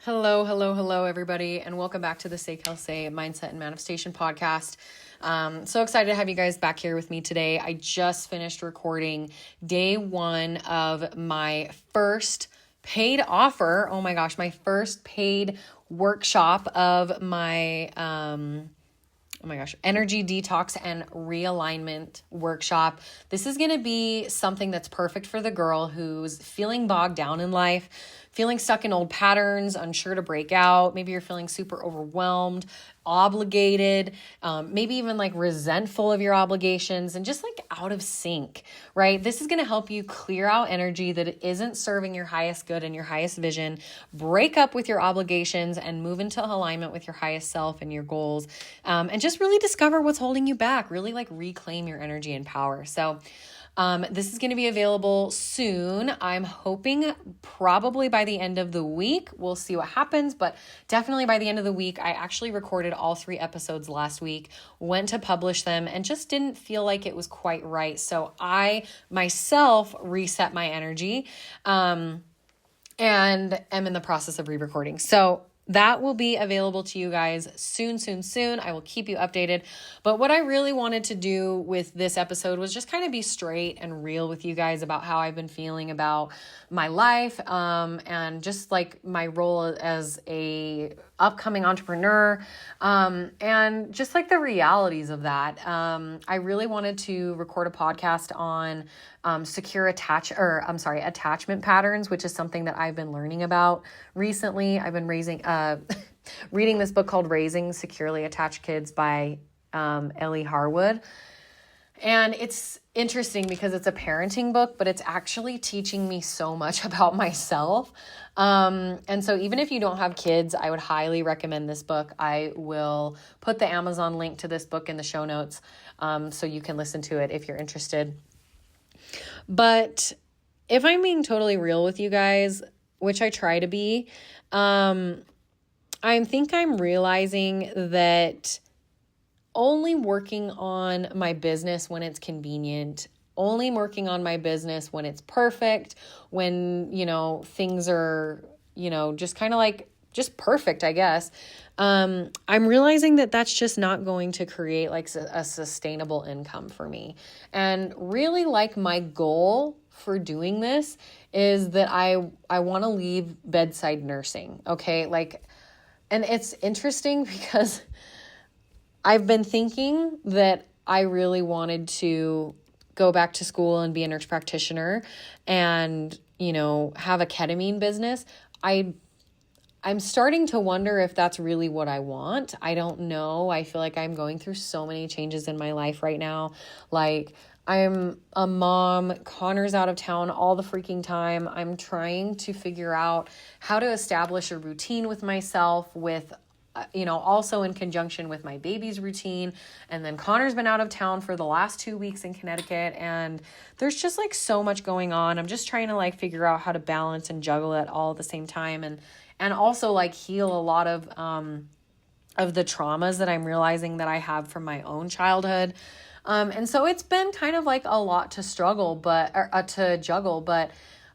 Hello, hello, hello, everybody, and welcome back to the Kelsay Mindset and Manifestation podcast. So excited to have you guys back here with me today. I just finished recording day one of my first paid offer. Oh my gosh, my first paid workshop of my energy detox and realignment workshop. This is going to be something that's perfect for the girl who's feeling bogged down in life, feeling stuck in old patterns, unsure to break out. Maybe you're feeling super overwhelmed, obligated, maybe even like resentful of your obligations and just like out of sync, right? This is going to help you clear out energy that isn't serving your highest good and your highest vision, break up with your obligations and move into alignment with your highest self and your goals, and just really discover what's holding you back, really like reclaim your energy and power. So this is going to be available soon. I'm hoping probably by the end of the week. We'll see what happens, but definitely by the end of the week. I actually recorded all 3 episodes last week, went to publish them, and just didn't feel like it was quite right. So I myself reset my energy and am in the process of re-recording. So that will be available to you guys soon. I will keep you updated. But what I really wanted to do with this episode was just kind of be straight and real with you guys about how I've been feeling about my life, and just like my role as a upcoming entrepreneur, and just like the realities of that. I really wanted to record a podcast on attachment patterns, which is something that I've been learning about recently. I've been reading this book called Raising Securely Attached Kids by Ellie Harwood. And it's interesting because it's a parenting book, but it's actually teaching me so much about myself. And so even if you don't have kids, I would highly recommend this book. I will put the Amazon link to this book in the show notes, so you can listen to it if you're interested. But if I'm being totally real with you guys, which I try to be, I'm realizing that only working on my business when it's convenient, only working on my business when it's perfect, when, things are, just kind of like just perfect, I guess. I'm realizing that that's just not going to create like a sustainable income for me. And really like my goal for doing this is that I want to leave bedside nursing. Okay. And it's interesting because I've been thinking that I really wanted to go back to school and be a nurse practitioner and, have a ketamine business. I'm starting to wonder if that's really what I want. I don't know. I feel like I'm going through so many changes in my life right now. Like, I'm a mom, Connor's out of town all the freaking time. I'm trying to figure out how to establish a routine with myself with, also in conjunction with my baby's routine. And then Connor's been out of town for the last 2 weeks in Connecticut. And there's just like so much going on. I'm just trying to like figure out how to balance and juggle it all at the same time. And also like heal a lot of the traumas that I'm realizing that I have from my own childhood. And so it's been kind of like a lot to juggle, but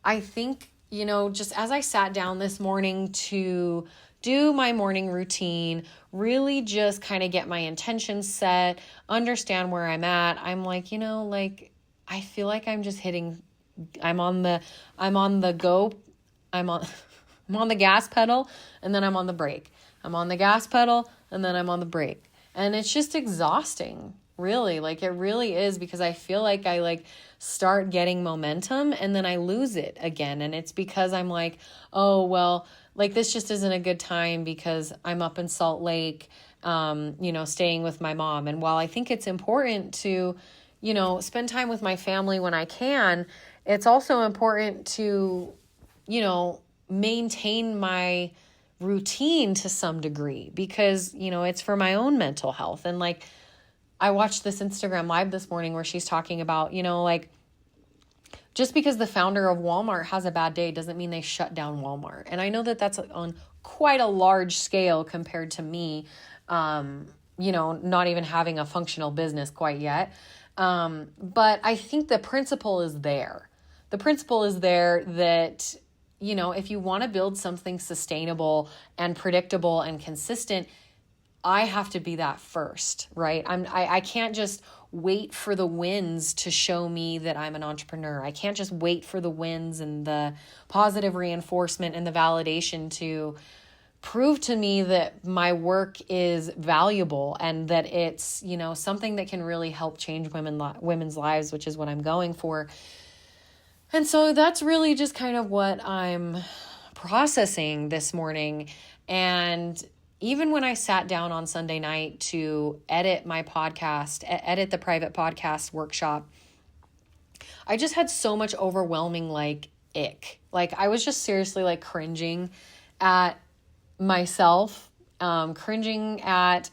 I think, just as I sat down this morning to do my morning routine, really just kind of get my intentions set, understand where I'm at. I'm like, I feel like I'm just I'm on the gas pedal and then I'm on the brake. I'm on the gas pedal and then I'm on the brake. And it's just exhausting, really. Like it really is, because I feel like I start getting momentum and then I lose it again. And it's because I'm like, oh, well, this just isn't a good time because I'm up in Salt Lake, staying with my mom. And while I think it's important to, spend time with my family when I can, it's also important to, maintain my routine to some degree because, it's for my own mental health. And I watched this Instagram live this morning where she's talking about, just because the founder of Walmart has a bad day doesn't mean they shut down Walmart. And I know that that's on quite a large scale compared to me, not even having a functional business quite yet. But I think the principle is there. The principle is there that if you want to build something sustainable and predictable and consistent, I have to be that first, right? I can't just wait for the wins to show me that I'm an entrepreneur. I can't just wait for the wins and the positive reinforcement and the validation to prove to me that my work is valuable and that it's, something that can really help change women's lives, which is what I'm going for. And so that's really just kind of what I'm processing this morning. And even when I sat down on Sunday night to edit my podcast, edit the private podcast workshop, I just had so much overwhelming ick. I was just seriously cringing at myself, cringing at,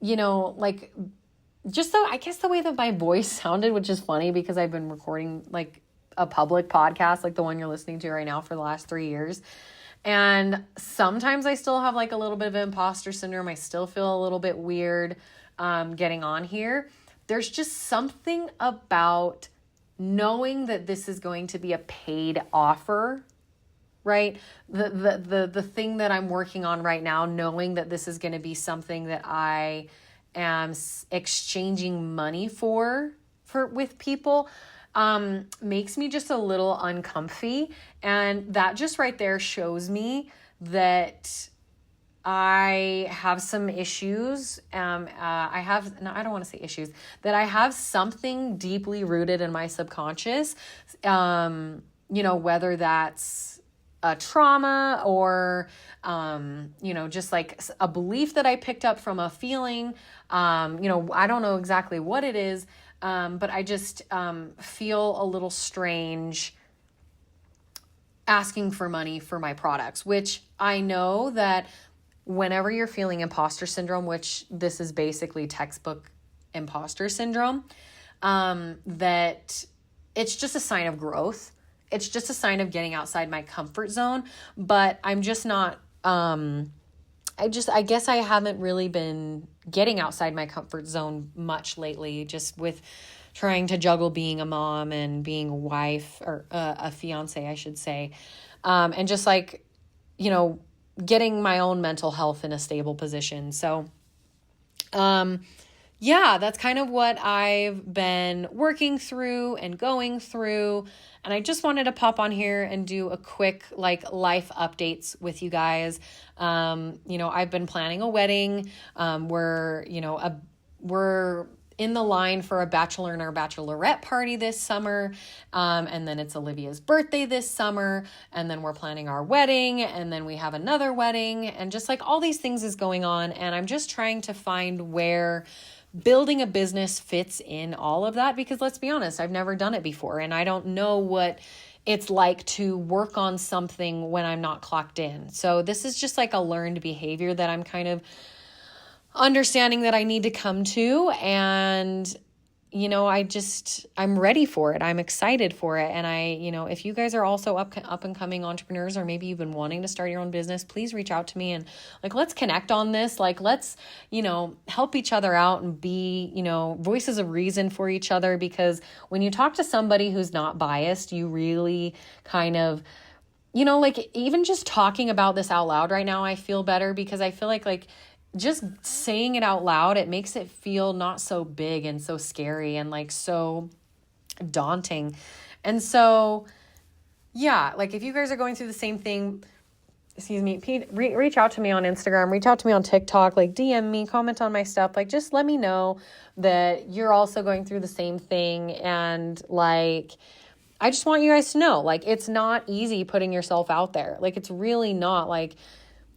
just I guess the way that my voice sounded, which is funny because I've been recording a public podcast, like the one you're listening to right now, for the last 3 years. And sometimes I still have a little bit of imposter syndrome. I still feel a little bit weird getting on here. There's just something about knowing that this is going to be a paid offer, right? The thing that I'm working on right now, knowing that this is going to be something that I am exchanging money for with people, makes me just a little uncomfy. And that just right there shows me that I have some issues. I don't want to say issues, that I have something deeply rooted in my subconscious, whether that's a trauma or, just a belief that I picked up from a feeling. I don't know exactly what it is. But I just feel a little strange asking for money for my products, which I know that whenever you're feeling imposter syndrome, which this is basically textbook imposter syndrome, that it's just a sign of growth. It's just a sign of getting outside my comfort zone, but I'm just not, I guess I haven't really been getting outside my comfort zone much lately, just with trying to juggle being a mom and being a wife, or a fiance, I should say. And just getting my own mental health in a stable position. So, that's kind of what I've been working through and going through. And I just wanted to pop on here and do a quick life updates with you guys. I've been planning a wedding. We're in the line for a bachelor and our bachelorette party this summer. And then it's Olivia's birthday this summer. And then we're planning our wedding. And then we have another wedding. And just all these things is going on. And I'm just trying to find where building a business fits in all of that, because let's be honest, I've never done it before. And I don't know what it's like to work on something when I'm not clocked in. So this is just a learned behavior that I'm kind of understanding that I need to come to. And, I'm ready for it. I'm excited for it. And if you guys are also up and coming entrepreneurs, or maybe you've been wanting to start your own business, please reach out to me and let's connect on this. Let's, help each other out and be, voices of reason for each other, because when you talk to somebody who's not biased, you really kind of, even just talking about this out loud right now, I feel better, because I feel like just saying it out loud, it makes it feel not so big and so scary and so daunting. And so, if you guys are going through the same thing, reach out to me on Instagram, reach out to me on TikTok, DM me, comment on my stuff. Just let me know that you're also going through the same thing. And I just want you guys to know, it's not easy putting yourself out there. It's really not.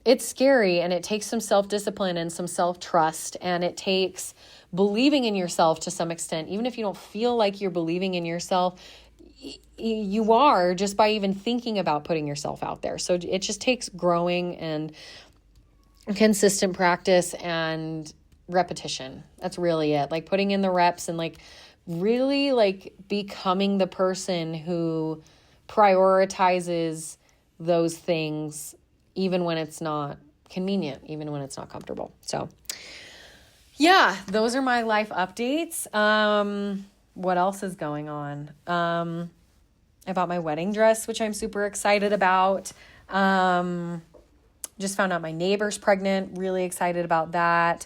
It's scary, and it takes some self-discipline and some self-trust, and it takes believing in yourself to some extent. Even if you don't feel like you're believing in yourself, you are, just by even thinking about putting yourself out there. So it just takes growing and consistent practice and repetition. That's really it. Putting in the reps and really becoming the person who prioritizes those things, even when it's not convenient, even when it's not comfortable. So those are my life updates. What else is going on? I bought my wedding dress, which I'm super excited about. Just found out my neighbor's pregnant. Really excited about that.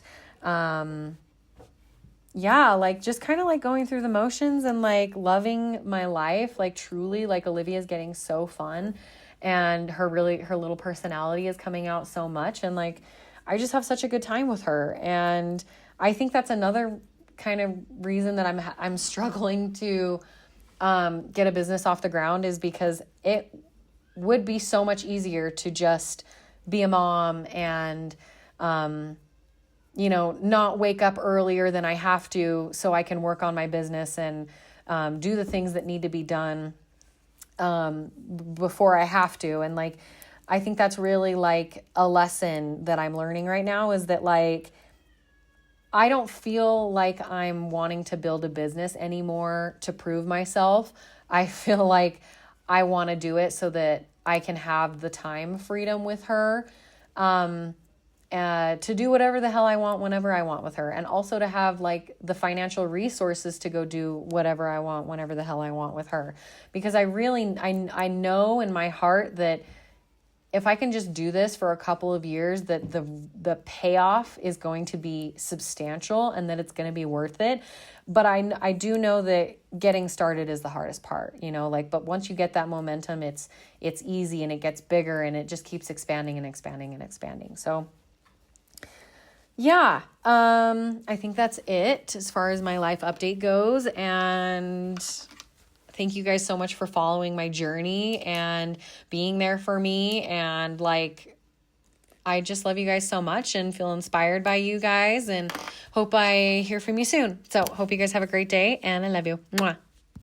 Yeah, like just kind of like going through the motions and like loving my life. Like truly, like Olivia's getting so fun, and her little personality is coming out so much. And like, I just have such a good time with her. And I think that's another kind of reason that I'm struggling to get a business off the ground, is because it would be so much easier to just be a mom and, not wake up earlier than I have to so I can work on my business and do the things that need to be done before I have to. And like, I think that's really like a lesson that I'm learning right now, is that like, I don't feel like I'm wanting to build a business anymore to prove myself. I feel like I want to do it so that I can have the time freedom with her, to do whatever the hell I want whenever I want with her. And also to have like the financial resources to go do whatever I want whenever the hell I want with her. Because I know in my heart that if I can just do this for a couple of years, that the payoff is going to be substantial and that it's going to be worth it. But I do know that getting started is the hardest part, but once you get that momentum, it's easy and it gets bigger and it just keeps expanding and expanding and expanding. So yeah, I think that's it as far as my life update goes. And thank you guys so much for following my journey and being there for me. And like, I just love you guys so much and feel inspired by you guys, and hope I hear from you soon. So hope you guys have a great day, and I love you. Mwah.